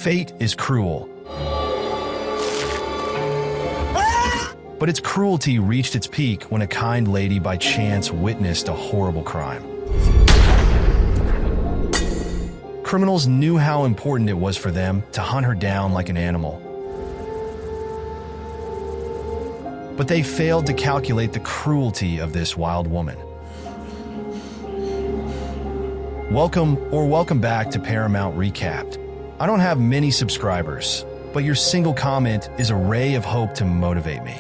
Fate is cruel. But its cruelty reached its peak when a kind lady by chance witnessed a horrible crime. Criminals knew how important it was for them to hunt her down like an animal. But they failed to calculate the cruelty of this wild woman. Welcome back to Paramount Recapped. I don't have many subscribers, but your single comment is a ray of hope to motivate me.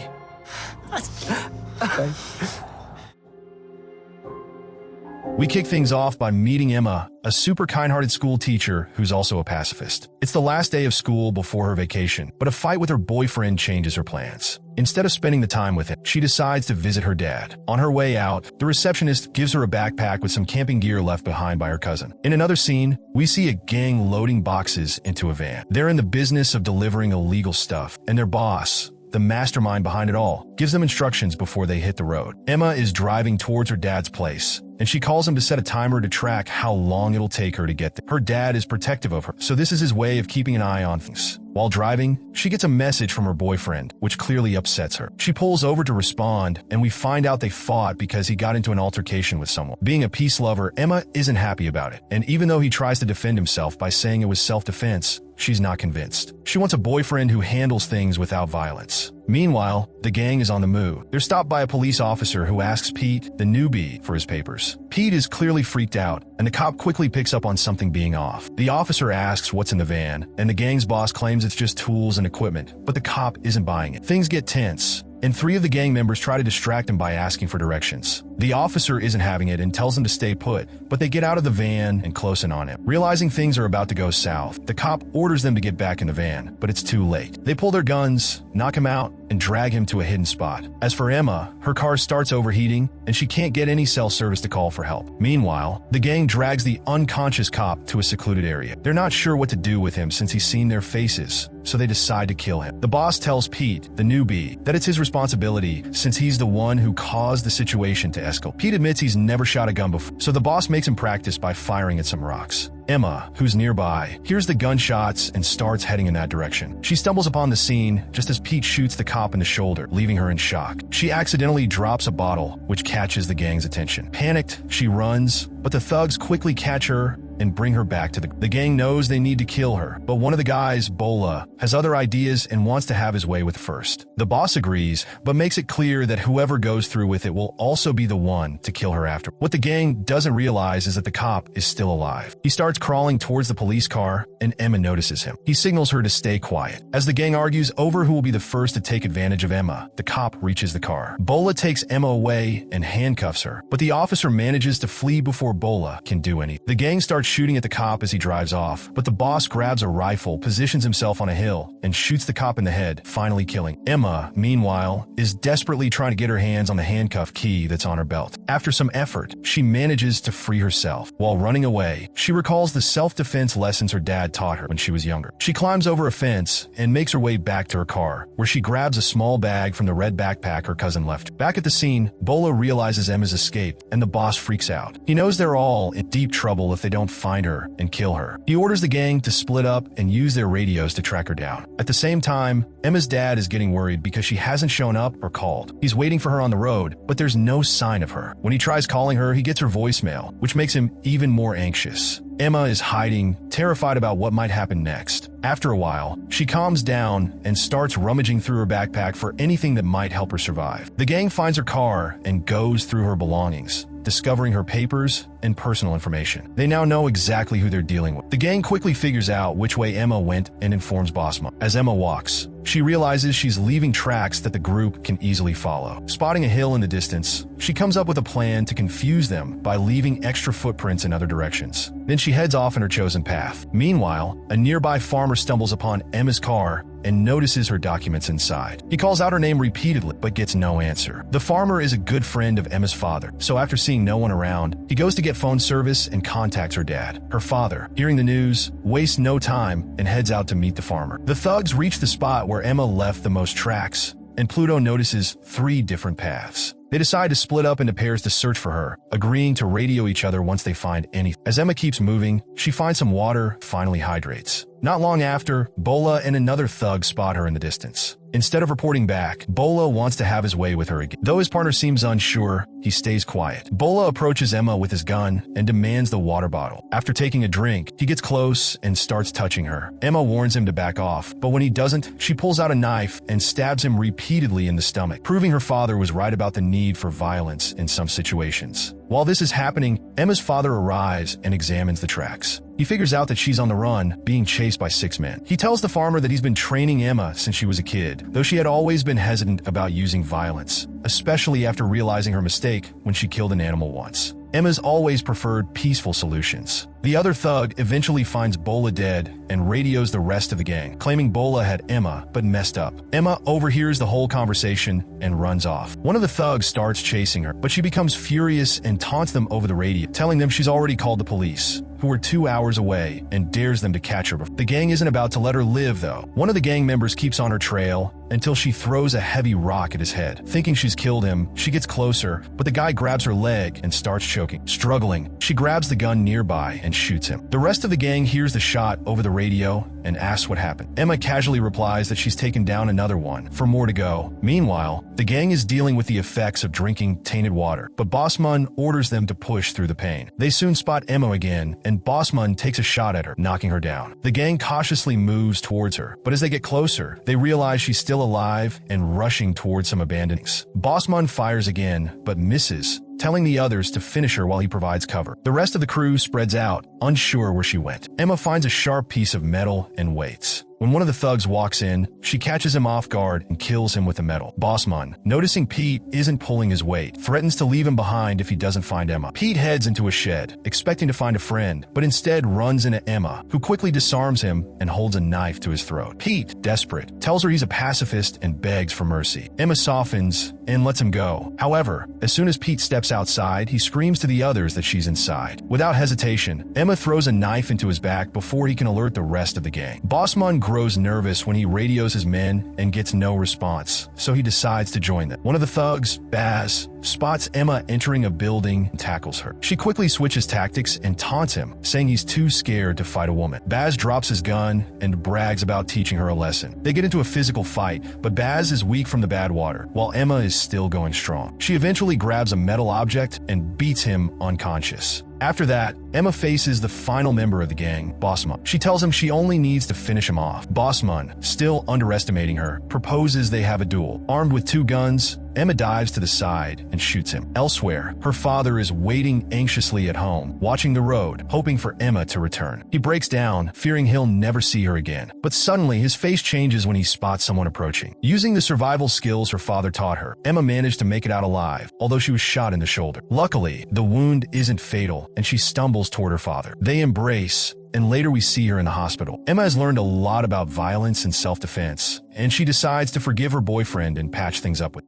We kick things off by meeting Emma, a super kind-hearted school teacher who's also a pacifist. It's the last day of school before her vacation, but a fight with her boyfriend changes her plans. Instead of spending the time with him, she decides to visit her dad. On her way out, the receptionist gives her a backpack with some camping gear left behind by her cousin. In another scene, we see a gang loading boxes into a van. They're in the business of delivering illegal stuff, and their boss, the mastermind behind it all, gives them instructions before they hit the road. Emma is driving towards her dad's place, and she calls him to set a timer to track how long it'll take her to get there. Her dad is protective of her, so this is his way of keeping an eye on things. While driving, she gets a message from her boyfriend, which clearly upsets her. She pulls over to respond, and we find out they fought because he got into an altercation with someone. Being a peace lover, Emma isn't happy about it, and even though he tries to defend himself by saying it was self-defense, she's not convinced. She wants a boyfriend who handles things without violence. Meanwhile, the gang is on the move. They're stopped by a police officer who asks Pete, the newbie, for his papers. Pete is clearly freaked out, and the cop quickly picks up on something being off. The officer asks what's in the van, and the gang's boss claims it's just tools and equipment, but the cop isn't buying it. Things get tense, and 3 of the gang members try to distract him by asking for directions. The officer isn't having it and tells them to stay put, but they get out of the van and close in on him. Realizing things are about to go south, the cop orders them to get back in the van, but it's too late. They pull their guns, knock him out, and drag him to a hidden spot. As for Emma, her car starts overheating, and she can't get any cell service to call for help. Meanwhile, the gang drags the unconscious cop to a secluded area. They're not sure what to do with him since he's seen their faces, so they decide to kill him. The boss tells Pete, the newbie, that it's his responsibility since he's the one who caused the situation to escalate. Pete admits he's never shot a gun before, so the boss makes him practice by firing at some rocks. Emma, who's nearby, hears the gunshots and starts heading in that direction. She stumbles upon the scene just as Pete shoots the cop in the shoulder, leaving her in shock. She accidentally drops a bottle, which catches the gang's attention. Panicked, she runs, but the thugs quickly catch her and bring her back to the gang knows they need to kill her, but one of the guys, Bola, has other ideas and wants to have his way with first. The boss agrees, but makes it clear that whoever goes through with it will also be the one to kill her after. What the gang doesn't realize is that the cop is still alive. He starts crawling towards the police car, and Emma notices him. He signals her to stay quiet. As the gang argues over who will be the first to take advantage of Emma, the cop reaches the car. Bola takes Emma away and handcuffs her, but the officer manages to flee before Bola can do anything. The gang starts shooting at the cop as he drives off, but the boss grabs a rifle, positions himself on a hill, and shoots the cop in the head, finally killing. Emma, meanwhile, is desperately trying to get her hands on the handcuff key that's on her belt. After some effort, she manages to free herself. While running away, she recalls the self-defense lessons her dad taught her when she was younger. She climbs over a fence and makes her way back to her car, where she grabs a small bag from the red backpack her cousin left. Back at the scene, Bola realizes Emma's escaped, and the boss freaks out. He knows they're all in deep trouble if they don't find her and kill her. He orders the gang to split up and use their radios to track her down. At the same time, Emma's dad is getting worried because she hasn't shown up or called. He's waiting for her on the road, but there's no sign of her. When he tries calling her, he gets her voicemail, which makes him even more anxious. Emma is hiding, terrified about what might happen next. After a while, she calms down and starts rummaging through her backpack for anything that might help her survive. The gang finds her car and goes through her belongings, discovering her papers and personal information. They now know exactly who they're dealing with. The gang quickly figures out which way Emma went and informs Boss Mom. As Emma walks, she realizes she's leaving tracks that the group can easily follow. Spotting a hill in the distance, she comes up with a plan to confuse them by leaving extra footprints in other directions. Then she heads off in her chosen path. Meanwhile, a nearby farmer stumbles upon Emma's car and notices her documents inside. He calls out her name repeatedly, but gets no answer. The farmer is a good friend of Emma's father, so after seeing no one around, he goes to get phone service and contacts her dad. Her father, hearing the news, wastes no time and heads out to meet the farmer. The thugs reach the spot where Emma left the most tracks, and Pluto notices 3 different paths. They decide to split up into pairs to search for her, agreeing to radio each other once they find anything. As Emma keeps moving, she finds some water, finally hydrates. Not long after, Bola and another thug spot her in the distance. Instead of reporting back, Bola wants to have his way with her again. Though his partner seems unsure, he stays quiet. Bola approaches Emma with his gun and demands the water bottle. After taking a drink, he gets close and starts touching her. Emma warns him to back off, but when he doesn't, she pulls out a knife and stabs him repeatedly in the stomach, proving her father was right about the need for violence in some situations. While this is happening, Emma's father arrives and examines the tracks. He figures out that she's on the run, being chased by 6 men. He tells the farmer that he's been training Emma since she was a kid, though she had always been hesitant about using violence, especially after realizing her mistake when she killed an animal once. Emma's always preferred peaceful solutions. The other thug eventually finds Bola dead and radios the rest of the gang, claiming Bola had Emma but messed up. Emma overhears the whole conversation and runs off. One of the thugs starts chasing her, but she becomes furious and taunts them over the radio, telling them she's already called the police, who are 2 hours away, and dares them to catch her. The gang isn't about to let her live, though. One of the gang members keeps on her trail until she throws a heavy rock at his head. Thinking she's killed him, she gets closer, but the guy grabs her leg and starts choking. Struggling, she grabs the gun nearby and shoots him. The rest of the gang hears the shot over the radio and asks what happened. Emma casually replies that she's taken down another one, for more to go. Meanwhile, the gang is dealing with the effects of drinking tainted water, but Bossman orders them to push through the pain. They soon spot Emma again, and Bossman takes a shot at her, knocking her down. The gang cautiously moves towards her, but as they get closer, they realize she's still alive and rushing towards some abandonings. Bossman fires again, but misses, telling the others to finish her while he provides cover. The rest of the crew spreads out, unsure where she went. Emma finds a sharp piece of metal and waits. When one of the thugs walks in, she catches him off guard and kills him with the metal. Bossman, noticing Pete isn't pulling his weight, threatens to leave him behind if he doesn't find Emma. Pete heads into a shed, expecting to find a friend, but instead runs into Emma, who quickly disarms him and holds a knife to his throat. Pete, desperate, tells her he's a pacifist and begs for mercy. Emma softens and lets him go. However, as soon as Pete steps outside, he screams to the others that she's inside. Without hesitation, Emma throws a knife into his back before he can alert the rest of the gang. Bossman grows nervous when he radios his men and gets no response, so he decides to join them. One of the thugs, Baz, spots Emma entering a building and tackles her. She quickly switches tactics and taunts him, saying he's too scared to fight a woman. Baz drops his gun and brags about teaching her a lesson. They get into a physical fight, but Baz is weak from the bad water, while Emma is still going strong. She eventually grabs a metal object and beats him unconscious. After that, Emma faces the final member of the gang, Bossman. She tells him she only needs to finish him off. Bossman, still underestimating her, proposes they have a duel. Armed with 2 guns, Emma dives to the side and shoots him. Elsewhere, her father is waiting anxiously at home, watching the road, hoping for Emma to return. He breaks down, fearing he'll never see her again. But suddenly, his face changes when he spots someone approaching. Using the survival skills her father taught her, Emma managed to make it out alive, although she was shot in the shoulder. Luckily, the wound isn't fatal, and she stumbles toward her father. They embrace, and later we see her in the hospital. Emma has learned a lot about violence and self-defense, and she decides to forgive her boyfriend and patch things up with